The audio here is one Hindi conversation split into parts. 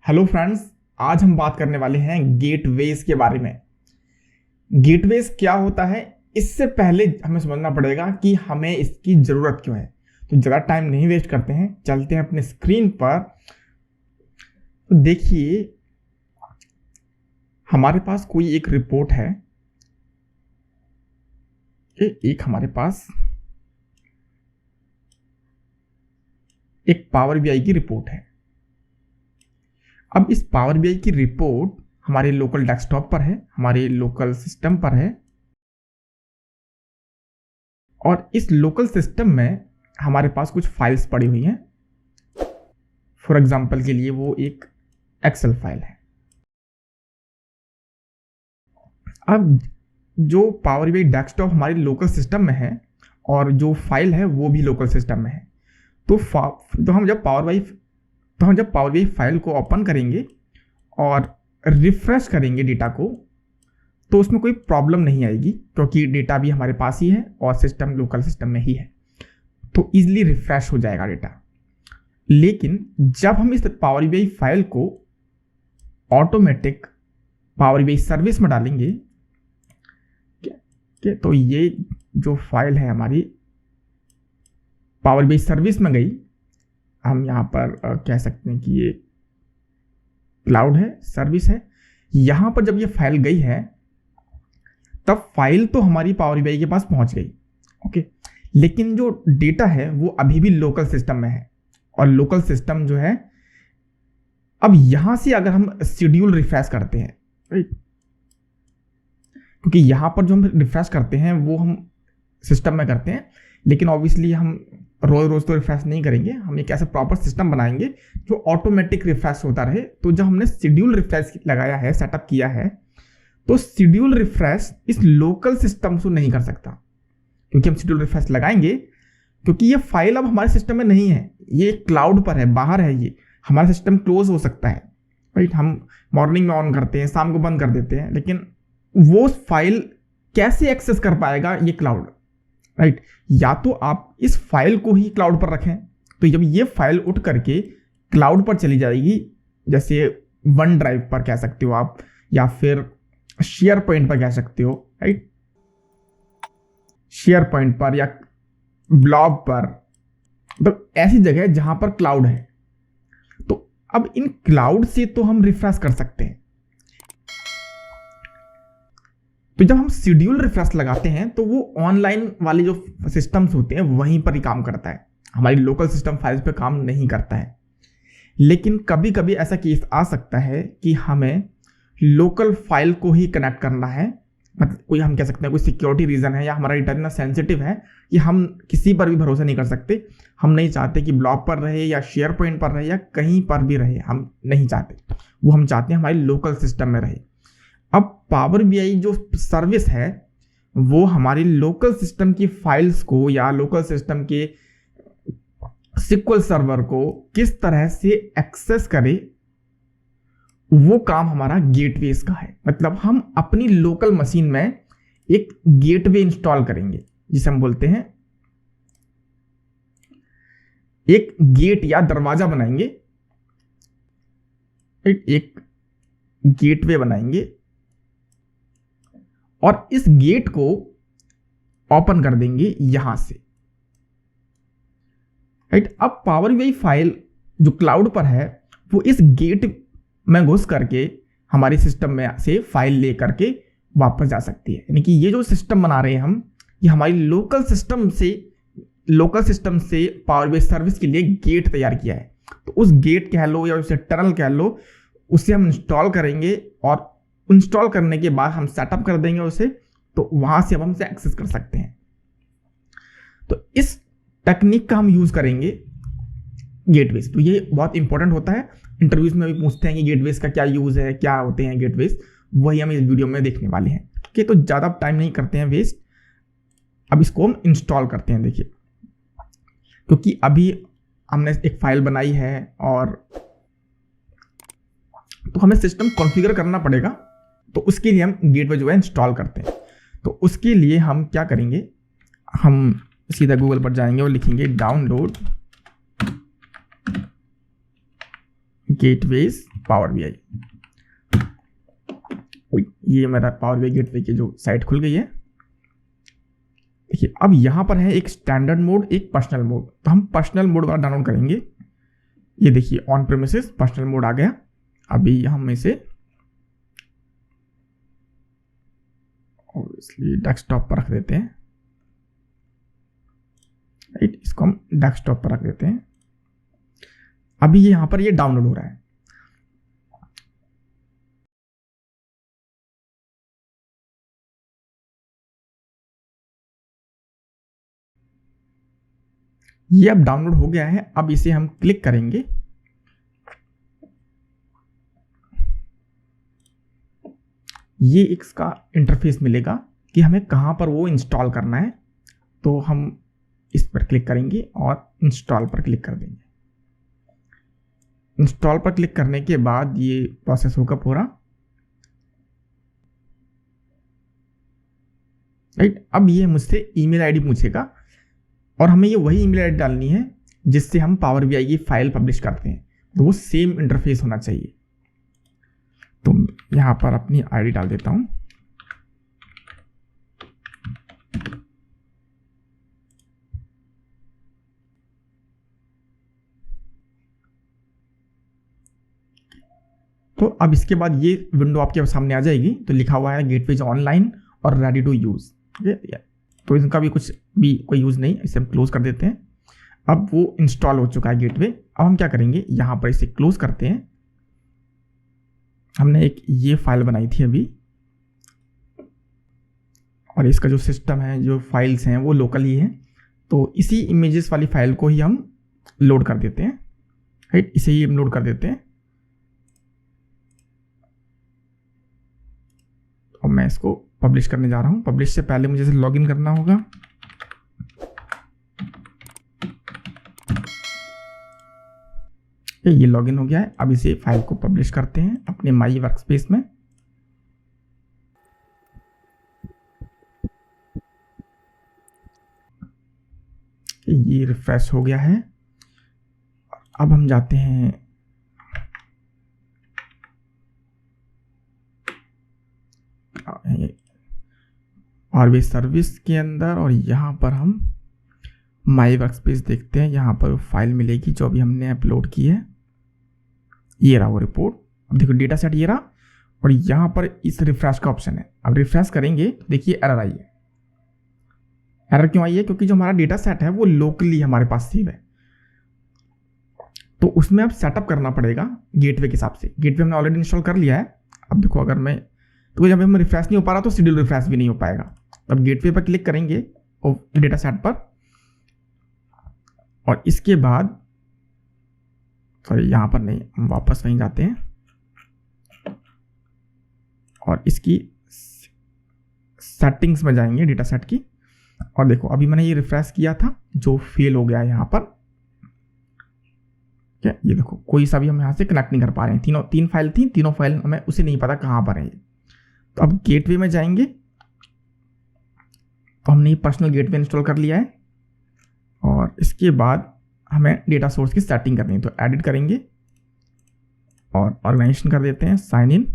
हेलो फ्रेंड्स, आज हम बात करने वाले हैं गेटवेज के बारे में। गेटवेज क्या होता है, इससे पहले हमें समझना पड़ेगा कि हमें इसकी ज़रूरत क्यों है। तो ज़्यादा टाइम नहीं वेस्ट करते हैं, चलते हैं अपने स्क्रीन पर। तो देखिए, हमारे पास कोई एक रिपोर्ट है। एक हमारे पास एक पावर बीआई की रिपोर्ट है। अब इस पावर बीआई की रिपोर्ट हमारे लोकल डेस्कटॉप पर है, हमारे लोकल सिस्टम पर है। और इस लोकल सिस्टम में हमारे पास कुछ फाइल्स पड़ी हुई हैं। फॉर एग्जांपल के लिए वो एक एक्सेल फाइल है। अब जो पावर बीआई डेस्कटॉप हमारे लोकल सिस्टम में है और जो फाइल है वो भी लोकल सिस्टम में है। तो हम जब पावर बीआई फाइल को ओपन करेंगे और रिफ्रेश करेंगे डेटा को, तो उसमें कोई प्रॉब्लम नहीं आएगी, क्योंकि डेटा भी हमारे पास ही है और सिस्टम लोकल सिस्टम में ही है, तो ईजिली रिफ्रेश हो जाएगा डेटा। लेकिन जब हम इस पावर बीआई फाइल को ऑटोमेटिक पावर बीआई सर्विस में डालेंगे, तो ये जो फाइल है हमारी पावर बीआई सर्विस में गई। हम यहाँ पर कह सकते हैं कि ये क्लाउड है, सर्विस है। यहाँ पर जब ये फाइल गई है, तब फाइल तो हमारी पावर बीआई के पास पहुँच गई, ओके। लेकिन जो डेटा है वो अभी भी लोकल सिस्टम में है। और लोकल सिस्टम जो है, अब यहाँ से अगर हम शेड्यूल रिफ्रेश करते हैं, राइट, क्योंकि यहाँ पर जो हम रिफ्रेश करते हैं वो हम सिस्टम में करते हैं, लेकिन ऑब्वियसली हम रोज रोज तो रिफ्रेश नहीं करेंगे। हम एक ऐसा प्रॉपर सिस्टम बनाएंगे जो ऑटोमेटिक रिफ्रेश होता रहे। तो जब हमने शेड्यूल रिफ्रेश लगाया है, सेटअप किया है, तो शेड्यूल रिफ्रेश इस लोकल सिस्टम से नहीं कर सकता, क्योंकि हम शेड्यूल रिफ्रेश लगाएंगे, क्योंकि ये फाइल अब हमारे सिस्टम में नहीं है, ये क्लाउड पर है, बाहर है। ये हमारा सिस्टम क्लोज हो सकता है, राइट। हम मॉर्निंग में ऑन करते हैं, शाम को बंद कर देते हैं, लेकिन वो फाइल कैसे एक्सेस कर पाएगा ये क्लाउड, राइट। या तो आप इस फाइल को ही क्लाउड पर रखें, तो जब ये फाइल उठ करके क्लाउड पर चली जाएगी, जैसे वन ड्राइव पर कह सकते हो आप, या फिर शेयर पॉइंट पर कह सकते हो, राइट, शेयर पॉइंट पर या ब्लॉग पर, तो ऐसी जगह जहां पर क्लाउड है। तो अब इन क्लाउड से तो हम रिफ्रेश कर सकते हैं। तो जब हम शेड्यूल रिफ्रेश लगाते हैं, तो वो ऑनलाइन वाले जो सिस्टम्स होते हैं वहीं पर ही काम करता है, हमारी लोकल सिस्टम फाइल्स पे काम नहीं करता है। लेकिन कभी कभी ऐसा केस आ सकता है कि हमें लोकल फाइल को ही कनेक्ट करना है, मतलब कोई, हम कह सकते हैं कोई सिक्योरिटी रीजन है, या हमारा डेटा इतना सेंसिटिव है कि हम किसी पर भी भरोसा नहीं कर सकते। हम नहीं चाहते कि ब्लॉग पर रहे या शेयर पॉइंट पर रहे या कहीं पर भी रहे, हम नहीं चाहते। वो हम चाहते हैं हमारी लोकल सिस्टम में रहे। अब पावर बीआई जो सर्विस है वो हमारी लोकल सिस्टम की फाइल्स को या लोकल सिस्टम के SQL सर्वर को किस तरह से एक्सेस करे, वो काम हमारा गेटवेज का है। मतलब हम अपनी लोकल मशीन में एक गेटवे इंस्टॉल करेंगे, जिसे हम बोलते हैं एक गेट या दरवाजा बनाएंगे, एक गेटवे बनाएंगे और इस गेट को ओपन कर देंगे यहां से, राइट। अब पावर बीआई फाइल जो क्लाउड पर है वो इस गेट में घुस करके हमारे सिस्टम में से फाइल ले करके वापस जा सकती है। यानी कि ये जो सिस्टम बना रहे हैं हम, ये हमारी लोकल सिस्टम से पावर बीआई सर्विस के लिए गेट तैयार किया है। तो उस गेट कह लो या उसे टनल कह लो, उसे हम इंस्टॉल करेंगे और इंस्टॉल करने के बाद हम सेटअप कर देंगे उसे, तो वहां से अब हम उसे एक्सेस कर सकते हैं। तो इस टेक्निक का हम यूज करेंगे गेटवेज। तो ये बहुत इंपॉर्टेंट होता है, इंटरव्यूज में भी पूछते हैं कि गेटवेज का क्या यूज है, क्या होते हैं गेटवेज, वही हम इस वीडियो में देखने वाले हैं। ठीक है, तो ज्यादा टाइम नहीं करते हैं वेस्ट, अब इसको हम इंस्टॉल करते हैं। देखिए, क्योंकि अभी हमने एक फाइल बनाई है और तो हमें सिस्टम कॉन्फ़िगर करना पड़ेगा, तो उसके लिए हम गेटवे जो है इंस्टॉल करते हैं। तो उसके लिए हम क्या करेंगे, हम सीधा गूगल पर जाएंगे और लिखेंगे डाउनलोड गेटवेज पावर BI। ये मेरा पावर BI गेटवे की जो साइट खुल गई है। देखिए अब यहाँ पर है एक स्टैंडर्ड मोड, एक पर्सनल मोड। तो हम पर्सनल मोड वाला डाउनलोड करेंगे। ये देखिए ऑन प्रेमिसेस पर्सनल मोड आ गया। अभी हम इसे इसलिए डेस्कटॉप पर रख देते हैं। राइट, इसको हम डेस्कटॉप पर रख देते हैं। अभी यहाँ पर ये डाउनलोड हो रहा है। ये अब डाउनलोड हो गया है। अब इसे हम क्लिक करेंगे। ये इसका इंटरफेस मिलेगा कि हमें कहाँ पर वो इंस्टॉल करना है। तो हम इस पर क्लिक करेंगे और इंस्टॉल पर क्लिक कर देंगे। इंस्टॉल पर क्लिक करने के बाद ये प्रोसेस होगा पूरा। राइट, अब ये मुझसे ईमेल आईडी पूछेगा और हमें ये वही ईमेल आईडी डालनी है जिससे हम पावर BI की फाइल पब्लिश करते हैं। तो वो सेम इंटरफेस होना चाहिए। तो यहाँ पर अपनी आईडी डाल देता हूँ। तो अब इसके बाद ये विंडो आपके सामने आ जाएगी। तो लिखा हुआ है गेटवे ऑनलाइन और रेडी टू यूज़। तो इनका भी कुछ भी कोई यूज़ नहीं, इसे हम क्लोज कर देते हैं। अब वो इंस्टॉल हो चुका है गेटवे। अब हम क्या करेंगे, यहाँ पर इसे क्लोज करते हैं। हमने एक ये फाइल बनाई थी अभी, और इसका जो सिस्टम है, जो फाइल्स हैं वो लोकल ही है। तो इसी इमेजेस वाली फाइल को ही हम लोड कर देते हैं। राइट, इसे ही हम लोड कर देते हैं। और मैं इसको पब्लिश करने जा रहा हूँ। पब्लिश से पहले मुझे इसे लॉगिन करना होगा। ये लॉगिन हो गया है। अब इसे फाइल को पब्लिश करते हैं अपने माई वर्कस्पेस में। ये रिफ्रेश हो गया है। अब हम जाते हैं और भी सर्विस के अंदर, और यहाँ पर हम माई वर्कस्पेस देखते हैं। यहाँ पर फाइल मिलेगी जो अभी हमने अपलोड की है। ये रहा वो रिपोर्ट। अब देखो डेटा सेट ये रहा, और यहाँ पर इस रिफ्रेश का ऑप्शन है। अब रिफ्रेश करेंगे तो देखिए एरर आई है। एरर क्यों आई है? क्योंकि जो हमारा डेटा सेट है वो लोकली हमारे पास सेव है। तो उसमें अब सेटअप करना पड़ेगा गेटवे के हिसाब से। गेटवे हमने ऑलरेडी इंस्टॉल कर लिया है। अब देखो अगर मैं तो जब हम रिफ्रेश नहीं हो पा रहा तो शेड्यूल रिफ्रेश भी नहीं हो पाएगा। अब गेटवे पर क्लिक करेंगे और डेटा सेट पर, और इसके बाद सॉरी यहाँ पर नहीं, हम वापस वहीं जाते हैं और इसकी सेटिंग्स में जाएंगे डेटा सेट की। और देखो अभी मैंने ये रिफ्रेश किया था जो फेल हो गया है यहाँ पर। क्या ये देखो कोई सा भी हम यहाँ से कनेक्ट नहीं कर पा रहे हैं। तीन फाइल थी, तीनों फाइल हमें उसे नहीं पता कहाँ पर है ये। तो अब गेटवे में जाएंगे। तो हमने ये पर्सनल गेटवे इंस्टॉल कर लिया है, और इसके बाद हमें डेटा सोर्स की सेटिंग करनी है। तो एडिट करेंगे और ऑर्गेनाइजेशन कर देते हैं साइन इन।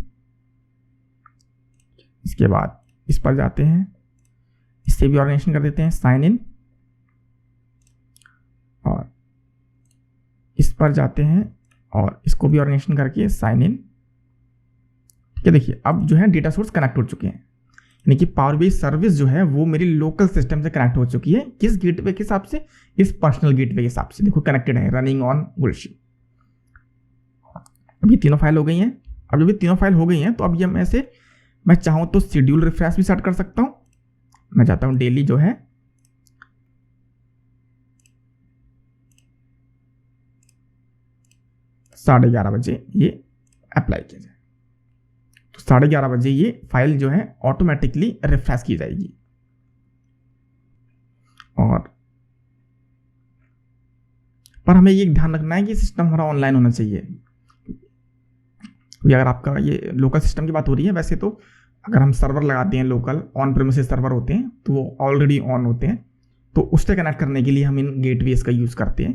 इसके बाद इस पर जाते हैं, इससे भी ऑर्गेनाइजेशन कर देते हैं साइन इन, और इस पर जाते हैं और इसको भी ऑर्गेनाइजेशन करके साइन इन। ठीक है, देखिए अब जो है डेटा सोर्स कनेक्ट हो चुके हैं। यानी कि पावर BI सर्विस जो है वो मेरी लोकल सिस्टम से कनेक्ट हो चुकी है। किस गेटवे के हिसाब से? इस पर्सनल गेटवे के हिसाब से। देखो कनेक्टेड है, रनिंग ऑन बुलशिट। अब ये तीनों फाइल हो गई हैं। अब जब ये तीनों फाइल हो गई हैं तो अब ये मैं चाहूँ तो शेड्यूल रिफ्रेश भी सेट कर सकता हूँ। मैं चाहता हूँ डेली जो है 11:30 बजे ये अप्लाई किया जाए। तो 11:30 बजे ये फाइल जो है ऑटोमेटिकली रिफ्रेश की जाएगी। और पर हमें ये ध्यान रखना है कि सिस्टम हमारा ऑनलाइन होना चाहिए। अगर आपका ये लोकल सिस्टम की बात हो रही है, वैसे तो अगर हम सर्वर लगाते हैं लोकल ऑन प्रेमिसेस सर्वर होते हैं तो वो ऑलरेडी ऑन होते हैं। तो उससे कनेक्ट करने के लिए हम इन गेटवेज का यूज़ करते हैं।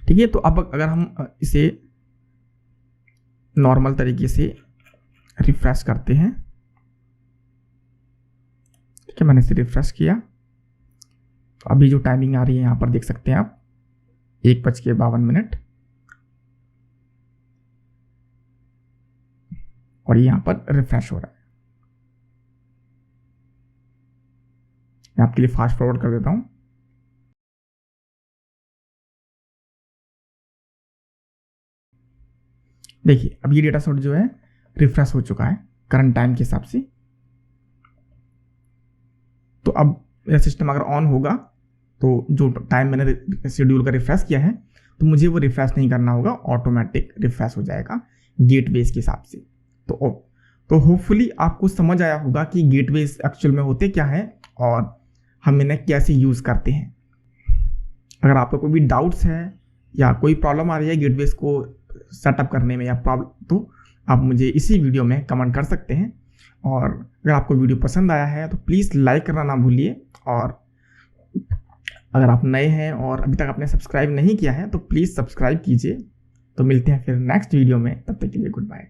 ठीक है, तो अब अगर हम इसे नॉर्मल तरीके से रिफ्रेश करते हैं। ठीक है, मैंने इसे रिफ्रेश किया। तो अभी जो टाइमिंग आ रही है यहाँ पर देख सकते हैं आप 1:52 और यहाँ पर रिफ्रेश हो रहा है। मैं आपके लिए फास्ट फॉरवर्ड कर देता हूँ। देखिए अब ये डेटा सेट जो है रिफ्रेश हो चुका है करंट टाइम के हिसाब से। तो अब मेरा सिस्टम अगर ऑन होगा तो जो टाइम मैंने शेड्यूल का रिफ्रेश किया है तो मुझे वो रिफ्रेश नहीं करना होगा, ऑटोमेटिक रिफ्रेश हो जाएगा गेटवेज के हिसाब से। तो होपफुली आपको समझ आया होगा कि गेटवेज एक्चुअल में होते क्या है और हम इन्हें कैसे यूज़ करते हैं। अगर आपको कोई भी डाउट्स है या कोई प्रॉब्लम आ रही है गेटवेज को सेटअप करने में या प्रॉब्लम, तो आप मुझे इसी वीडियो में कमेंट कर सकते हैं। और अगर आपको वीडियो पसंद आया है तो प्लीज़ लाइक करना ना भूलिए। और अगर आप नए हैं और अभी तक आपने सब्सक्राइब नहीं किया है तो प्लीज़ सब्सक्राइब कीजिए। तो मिलते हैं फिर नेक्स्ट वीडियो में, तब तक के लिए गुड बाय।